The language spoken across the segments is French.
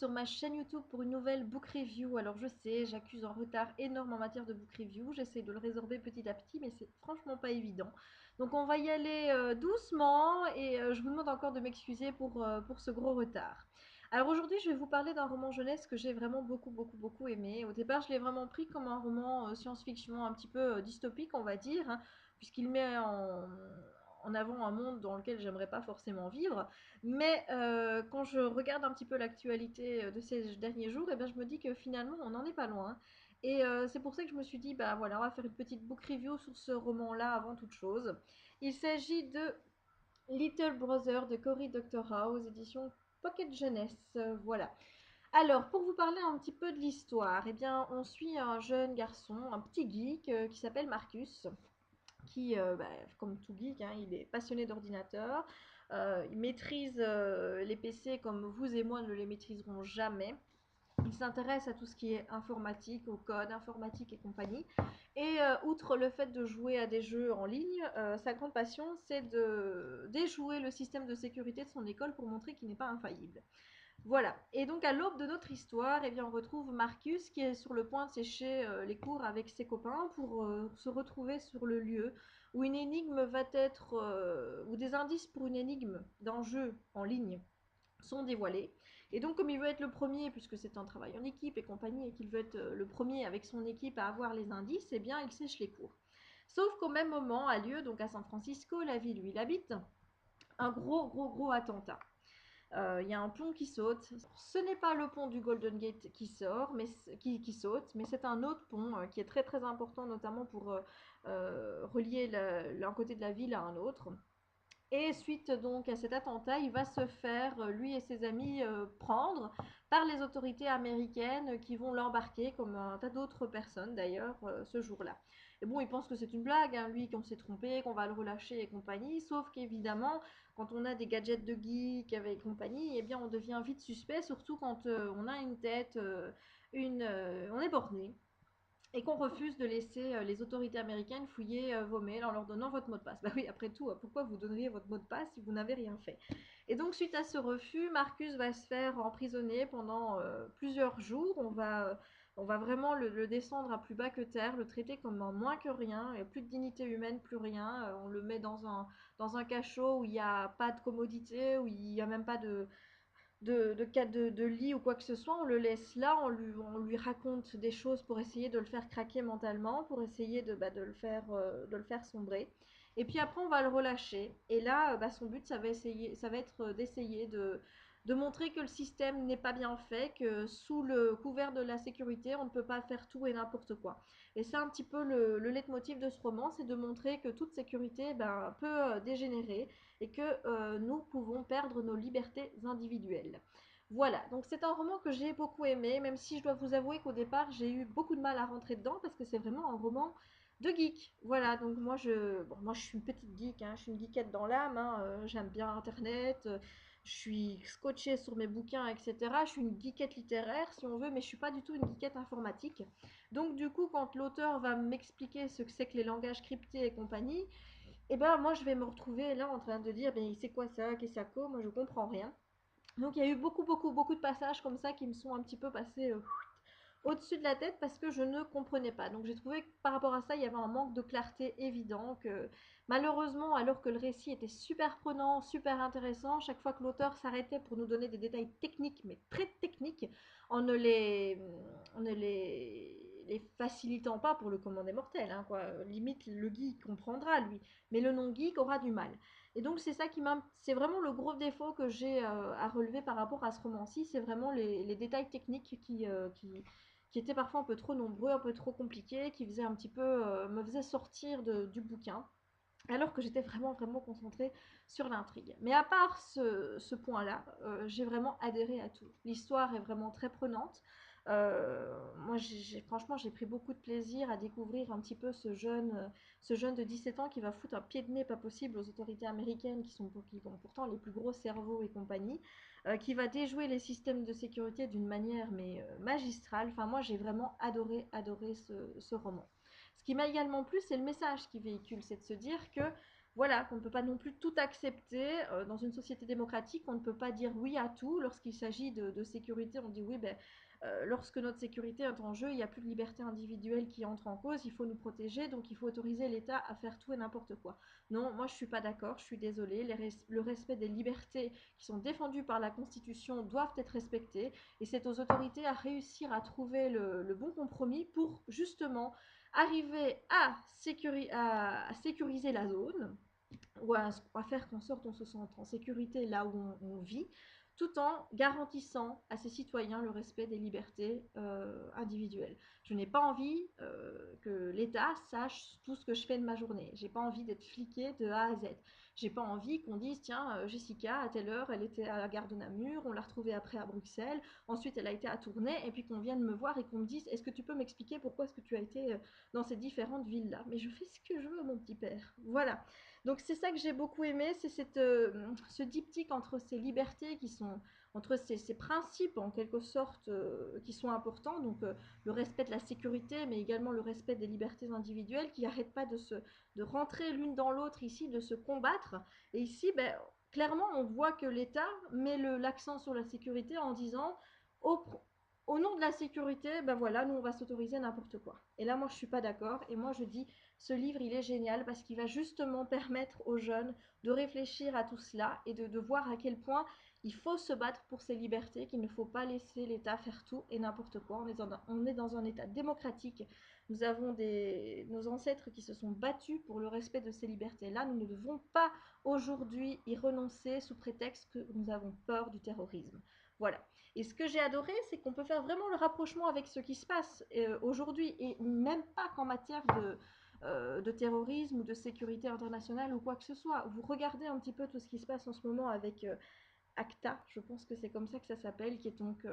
sur ma chaîne YouTube pour une nouvelle book review. Alors je sais, j'accuse un retard énorme en matière de book review, j'essaie de le résorber petit à petit, mais c'est franchement pas évident. Donc on va y aller doucement et je vous demande encore de m'excuser pour ce gros retard. Alors aujourd'hui je vais vous parler d'un roman jeunesse que j'ai vraiment beaucoup aimé. Au départ je l'ai vraiment pris comme un roman science-fiction un petit peu dystopique on va dire, hein, puisqu'il met en avant un monde dans lequel j'aimerais pas forcément vivre. Mais quand je regarde un petit peu l'actualité de ces derniers jours, eh bien, je me dis que finalement, on n'en est pas loin. Et c'est pour ça que je me suis dit, bah voilà, on va faire une petite book review sur ce roman-là avant toute chose. Il s'agit de Little Brother de Cory Doctorow aux éditions Pocket Jeunesse. Voilà. Alors, pour vous parler un petit peu de l'histoire, eh bien, on suit un jeune garçon, un petit geek qui s'appelle Marcus, qui, comme tout geek, hein, il est passionné d'ordinateur, il maîtrise les PC comme vous et moi ne les maîtriserons jamais. Il s'intéresse à tout ce qui est informatique, au code informatique et compagnie. Et outre le fait de jouer à des jeux en ligne, sa grande passion, c'est de déjouer le système de sécurité de son école pour montrer qu'il n'est pas infaillible. Voilà. Et donc à l'aube de notre histoire, eh bien, on retrouve Marcus qui est sur le point de sécher les cours avec ses copains pour se retrouver sur le lieu où une énigme va être, où des indices pour une énigme d'un jeu en ligne sont dévoilés. Et donc comme il veut être le premier, puisque c'est un travail en équipe et compagnie, et qu'il veut être le premier avec son équipe à avoir les indices, eh bien il sèche les cours. Sauf qu'au même moment a lieu, donc à San Francisco, la ville où il habite, un gros attentat. Il y a un pont qui saute. Ce n'est pas le pont du Golden Gate qui sort, mais qui saute, mais c'est un autre pont qui est très important, notamment pour relier l'un côté de la ville à un autre. Et suite donc à cet attentat, il va se faire, lui et ses amis, prendre par les autorités américaines qui vont l'embarquer, comme un tas d'autres personnes d'ailleurs, ce jour-là. Et bon, il pense que c'est une blague, hein, lui, qu'on s'est trompé, qu'on va le relâcher et compagnie, sauf qu'évidemment, quand on a des gadgets de geek avec compagnie, eh bien on devient vite suspect, surtout quand on a une tête, on est borné et qu'on refuse de laisser les autorités américaines fouiller vos mails en leur donnant votre mot de passe. Bah oui, après tout, pourquoi vous donneriez votre mot de passe si vous n'avez rien fait? Et donc, suite à ce refus, Marcus va se faire emprisonner pendant plusieurs jours. On va vraiment le descendre à plus bas que terre, le traiter comme un moins que rien, et plus de dignité humaine, plus rien. On le met dans un cachot où il n'y a pas de commodité, où il n'y a même pas de lit ou quoi que ce soit, on le laisse là, on lui raconte des choses pour essayer de le faire craquer mentalement, pour essayer de le faire sombrer. Et puis après, on va le relâcher. Et là, son but, ça va être d'essayer de montrer que le système n'est pas bien fait, que sous le couvert de la sécurité, on ne peut pas faire tout et n'importe quoi. Et c'est un petit peu le leitmotiv de ce roman, c'est de montrer que toute sécurité peut dégénérer et que nous pouvons perdre nos libertés individuelles. Voilà, donc c'est un roman que j'ai beaucoup aimé, même si je dois vous avouer qu'au départ j'ai eu beaucoup de mal à rentrer dedans parce que c'est vraiment un roman de geek. Voilà, donc moi je suis une petite geek, hein, je suis une geekette dans l'âme, hein, j'aime bien Internet, je suis scotchée sur mes bouquins, etc. Je suis une geekette littéraire si on veut, mais je suis pas du tout une geekette informatique. Donc du coup, quand l'auteur va m'expliquer ce que c'est que les langages cryptés et compagnie, et ben moi je vais me retrouver là en train de dire, ben c'est quoi ça, qu'est-ce que ça co, moi je comprends rien. Donc il y a eu beaucoup de passages comme ça qui me sont un petit peu passés au-dessus de la tête parce que je ne comprenais pas. Donc j'ai trouvé que par rapport à ça, il y avait un manque de clarté évident que malheureusement, alors que le récit était super prenant, super intéressant, chaque fois que l'auteur s'arrêtait pour nous donner des détails techniques, mais très techniques, en ne les, en ne les facilitant pas pour le commandé mortel, hein, quoi. Limite, le geek comprendra, lui, mais le non-geek aura du mal. Et donc c'est vraiment le gros défaut que j'ai à relever par rapport à ce roman-ci, c'est vraiment les détails techniques qui étaient parfois un peu trop nombreux, un peu trop compliqués, qui faisaient un petit peu, me faisaient sortir du bouquin, alors que j'étais vraiment concentrée sur l'intrigue. Mais à part ce point-là, j'ai vraiment adhéré à tout. L'histoire est vraiment très prenante. Moi, franchement, j'ai pris beaucoup de plaisir à découvrir un petit peu ce jeune de 17 ans qui va foutre un pied de nez pas possible aux autorités américaines qui ont pourtant les plus gros cerveaux et compagnie, qui va déjouer les systèmes de sécurité d'une manière mais magistrale. Enfin, moi, j'ai vraiment adoré ce roman. Ce qui m'a également plu, c'est le message qu'il véhicule, c'est de se dire que voilà, qu'on ne peut pas non plus tout accepter. Dans une société démocratique, on ne peut pas dire oui à tout. Lorsqu'il s'agit de sécurité, on dit oui, ben, lorsque notre sécurité est en jeu, il n'y a plus de liberté individuelle qui entre en cause, il faut nous protéger, donc il faut autoriser l'État à faire tout et n'importe quoi. Non, moi je ne suis pas d'accord, je suis désolée, le respect des libertés qui sont défendues par la Constitution doivent être respectées, et c'est aux autorités à réussir à trouver le bon compromis pour justement arriver à sécuriser la zone, ou à faire qu'en sorte on se sente en sécurité là où on vit, tout en garantissant à ses citoyens le respect des libertés individuelles. Je n'ai pas envie que l'État sache tout ce que je fais de ma journée. J'ai pas envie d'être fliquée de A à Z. J'ai pas envie qu'on dise tiens, Jessica, à telle heure, elle était à la gare de Namur, on l'a retrouvée après à Bruxelles, ensuite elle a été à Tournai, et puis qu'on vienne me voir et qu'on me dise est-ce que tu peux m'expliquer pourquoi est-ce que tu as été dans ces différentes villes-là. Mais je fais ce que je veux, mon petit père. Voilà. Donc c'est ça que j'ai beaucoup aimé, c'est ce diptyque entre ces libertés qui sont, entre ces principes en quelque sorte qui sont importants, donc le respect de la sécurité, mais également le respect des libertés individuelles qui n'arrêtent pas de rentrer l'une dans l'autre ici, de se combattre. Et ici, ben, clairement, on voit que l'État met l'accent sur la sécurité en disant au, au nom de la sécurité, ben voilà, nous on va s'autoriser n'importe quoi. Et là, moi je suis pas d'accord. Et moi je dis, ce livre il est génial parce qu'il va justement permettre aux jeunes de réfléchir à tout cela et de voir à quel point il faut se battre pour ses libertés, qu'il ne faut pas laisser l'État faire tout et n'importe quoi. On est dans un État démocratique. Nous avons nos ancêtres qui se sont battus pour le respect de ces libertés-là. Nous ne devons pas aujourd'hui y renoncer sous prétexte que nous avons peur du terrorisme. Voilà. Et ce que j'ai adoré, c'est qu'on peut faire vraiment le rapprochement avec ce qui se passe aujourd'hui, et même pas qu'en matière de terrorisme ou de sécurité internationale ou quoi que ce soit. Vous regardez un petit peu tout ce qui se passe en ce moment avec ACTA, je pense que c'est comme ça que ça s'appelle, qui est donc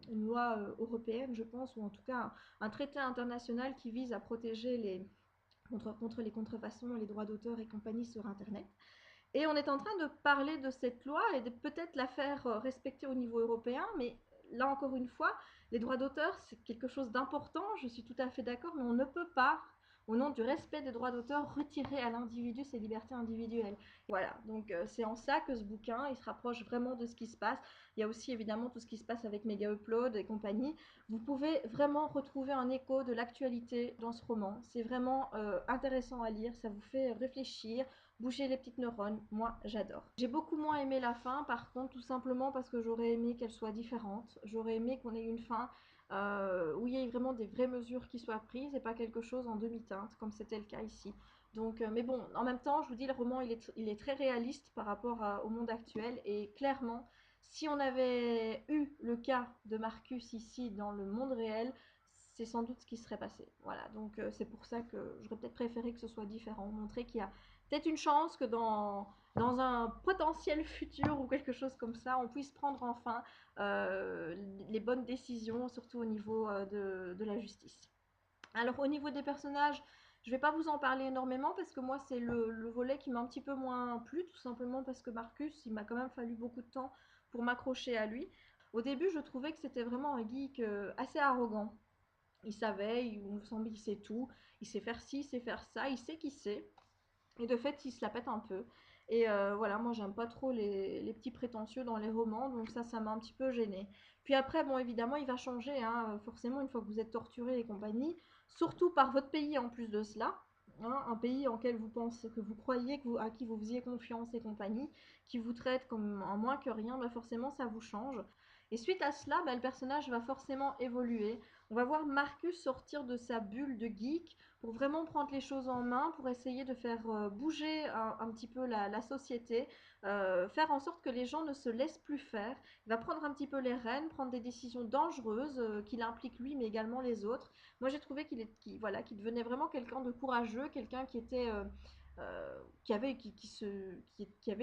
une loi européenne, je pense, ou en tout cas un traité international qui vise à protéger contre les contrefaçons, les droits d'auteur et compagnie sur Internet. Et on est en train de parler de cette loi et de peut-être la faire respecter au niveau européen, mais là encore une fois, les droits d'auteur, c'est quelque chose d'important, je suis tout à fait d'accord, mais on ne peut pas, au nom du respect des droits d'auteur, retirer à l'individu ses libertés individuelles. Voilà, donc c'est en ça que ce bouquin, il se rapproche vraiment de ce qui se passe. Il y a aussi évidemment tout ce qui se passe avec Mega Upload et compagnie. Vous pouvez vraiment retrouver un écho de l'actualité dans ce roman. C'est vraiment intéressant à lire, ça vous fait réfléchir, bouger les petites neurones, moi j'adore. J'ai beaucoup moins aimé la fin par contre, tout simplement parce que j'aurais aimé qu'elle soit différente. J'aurais aimé qu'on ait une fin où il y ait vraiment des vraies mesures qui soient prises et pas quelque chose en demi-teinte comme c'était le cas ici. Donc, mais bon, en même temps, je vous dis, le roman il est très réaliste par rapport au monde actuel, et clairement, si on avait eu le cas de Marcus ici dans le monde réel, c'est sans doute ce qui serait passé. Voilà, donc c'est pour ça que j'aurais peut-être préféré que ce soit différent, montrer qu'il y a peut-être une chance que dans un potentiel futur ou quelque chose comme ça, on puisse prendre enfin les bonnes décisions, surtout au niveau de la justice. Alors au niveau des personnages, je ne vais pas vous en parler énormément parce que moi c'est le volet qui m'a un petit peu moins plu, tout simplement parce que Marcus, il m'a quand même fallu beaucoup de temps pour m'accrocher à lui. Au début, je trouvais que c'était vraiment un geek assez arrogant. Il savait, il me semble qu'il sait tout, il sait faire ci, il sait faire ça, il sait qui c'est. Et de fait, il se la pète un peu. Et voilà, moi j'aime pas trop les petits prétentieux dans les romans, donc ça m'a un petit peu gêné. Puis après, bon, évidemment, il va changer, hein, forcément, une fois que vous êtes torturé et compagnie, surtout par votre pays en plus de cela. Hein, un pays en quel vous pensez, que vous croyez, à qui vous faisiez confiance et compagnie, qui vous traite comme un moins que rien, bah forcément ça vous change. Et suite à cela, bah, le personnage va forcément évoluer. On va voir Marcus sortir de sa bulle de geek pour vraiment prendre les choses en main, pour essayer de faire bouger un petit peu la société, faire en sorte que les gens ne se laissent plus faire. Il va prendre un petit peu les rênes, prendre des décisions dangereuses qui l'impliquent lui, mais également les autres. Moi, j'ai trouvé voilà, qu'il devenait vraiment quelqu'un de courageux, quelqu'un qui était qui avait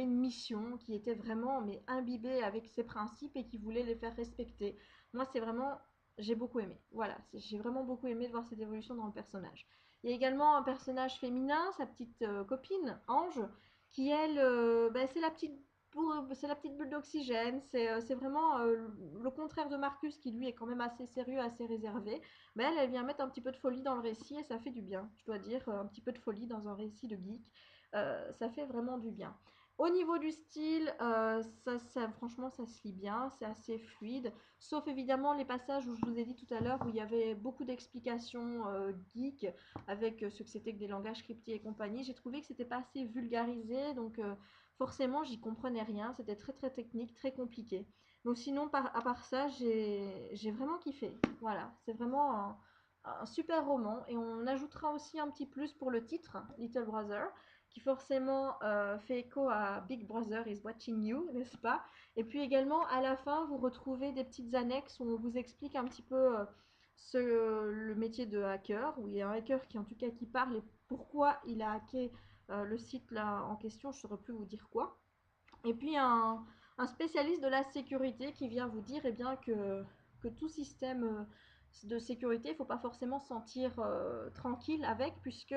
une mission, qui était vraiment mais imbibé avec ses principes et qui voulait les faire respecter. Moi, c'est vraiment, j'ai beaucoup aimé. Voilà, j'ai vraiment beaucoup aimé de voir cette évolution dans le personnage. Il y a également un personnage féminin, sa petite copine, Ange, qui elle, bah, c'est la petite bulle d'oxygène. C'est vraiment le contraire de Marcus, qui lui est quand même assez sérieux, assez réservé. Mais elle vient mettre un petit peu de folie dans le récit et ça fait du bien, je dois dire, un petit peu de folie dans un récit de geek. ça fait vraiment du bien. Au niveau du style, franchement, ça se lit bien, c'est assez fluide, sauf évidemment les passages où je vous ai dit tout à l'heure où il y avait beaucoup d'explications geek avec ce que c'était que des langages cryptés et compagnie. J'ai trouvé que c'était pas assez vulgarisé, donc forcément, j'y comprenais rien. C'était très très technique, très compliqué. Donc sinon, à part ça, j'ai vraiment kiffé. Voilà, c'est vraiment un super roman. Et on ajoutera aussi un petit plus pour le titre, Little Brother, qui forcément fait écho à Big Brother is watching you, n'est-ce pas? Et puis également, à la fin, vous retrouvez des petites annexes où on vous explique un petit peu le métier de hacker, où il y a un hacker qui en tout cas qui parle et pourquoi il a hacké le site là en question, je ne saurais plus vous dire quoi. Et puis un spécialiste de la sécurité qui vient vous dire eh bien, que tout système de sécurité, il ne faut pas forcément se sentir tranquille avec, puisque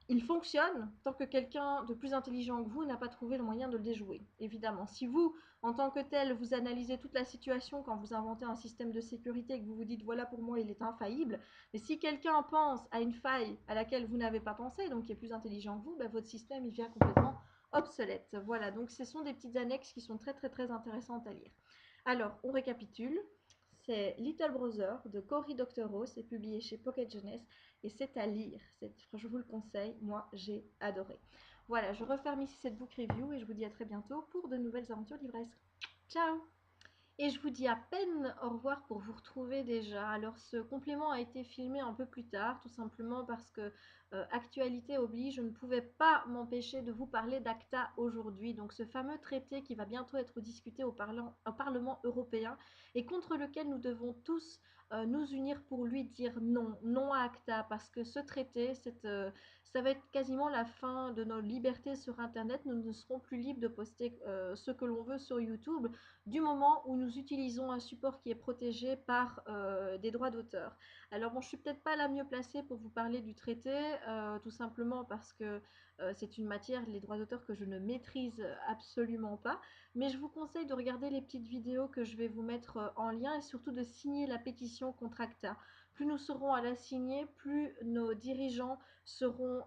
il fonctionne tant que quelqu'un de plus intelligent que vous n'a pas trouvé le moyen de le déjouer. Évidemment, si vous, en tant que tel, vous analysez toute la situation quand vous inventez un système de sécurité et que vous vous dites voilà pour moi il est infaillible, mais si quelqu'un pense à une faille à laquelle vous n'avez pas pensé, donc qui est plus intelligent que vous, ben, votre système il vient complètement obsolète. Voilà, donc ce sont des petites annexes qui sont très très très intéressantes à lire. Alors, on récapitule. C'est Little Brother de Cory Doctorow, c'est publié chez Pocket Jeunesse et c'est à lire. Je vous le conseille, moi j'ai adoré. Voilà, je referme ici cette book review et je vous dis à très bientôt pour de nouvelles aventures livresques. Ciao! Et je vous dis à peine au revoir pour vous retrouver déjà. Alors ce complément a été filmé un peu plus tard, tout simplement parce que actualité oblige, je ne pouvais pas m'empêcher de vous parler d'ACTA aujourd'hui. Donc ce fameux traité qui va bientôt être discuté au Parlement européen et contre lequel nous devons tous nous unir pour lui dire non, non à ACTA, parce que ce traité, ça va être quasiment la fin de nos libertés sur Internet. Nous ne serons plus libres de poster ce que l'on veut sur YouTube du moment où nous utilisons un support qui est protégé par des droits d'auteur. Alors bon, je suis peut-être pas la mieux placée pour vous parler du traité, tout simplement parce que c'est une matière, les droits d'auteur, que je ne maîtrise absolument pas, mais je vous conseille de regarder les petites vidéos que je vais vous mettre en lien et surtout de signer la pétition contre ACTA. Plus nous serons à la signer, plus nos dirigeants seront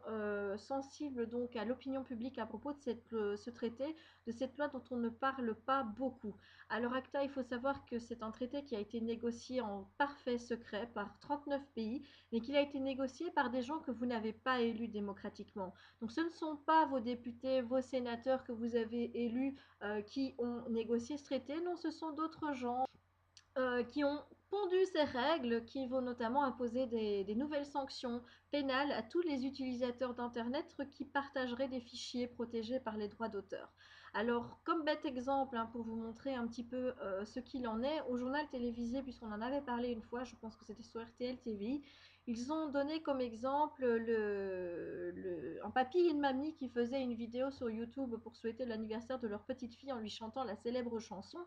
sensibles donc à l'opinion publique à propos de ce traité, de cette loi dont on ne parle pas beaucoup. Alors ACTA, il faut savoir que c'est un traité qui a été négocié en parfait secret par 39 pays, mais qu'il a été négocié par des gens que vous n'avez pas élus démocratiquement. Donc ce ne sont pas vos députés, vos sénateurs que vous avez élus qui ont négocié ce traité, non, ce sont d'autres gens qui ont pondu ces règles qui vont notamment imposer des nouvelles sanctions pénales à tous les utilisateurs d'Internet qui partageraient des fichiers protégés par les droits d'auteur. Alors, comme bête exemple, hein, pour vous montrer un petit peu ce qu'il en est, au journal télévisé, puisqu'on en avait parlé une fois, je pense que c'était sur RTL TV, ils ont donné comme exemple un papy et une mamie qui faisaient une vidéo sur YouTube pour souhaiter l'anniversaire de leur petite fille en lui chantant la célèbre chanson.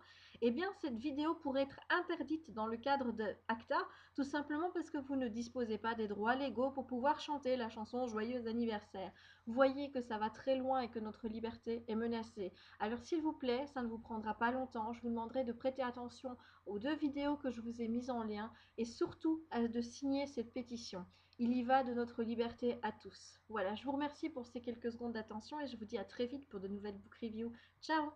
Eh bien, cette vidéo pourrait être interdite dans le cadre de ACTA, tout simplement parce que vous ne disposez pas des droits légaux pour pouvoir chanter la chanson Joyeux anniversaire. Vous voyez que ça va très loin et que notre liberté est menacée. Alors s'il vous plaît, ça ne vous prendra pas longtemps, je vous demanderai de prêter attention aux 2 vidéos que je vous ai mises en lien et surtout de signer cette pétition. Il y va de notre liberté à tous. Voilà, je vous remercie pour ces quelques secondes d'attention et je vous dis à très vite pour de nouvelles book reviews. Ciao!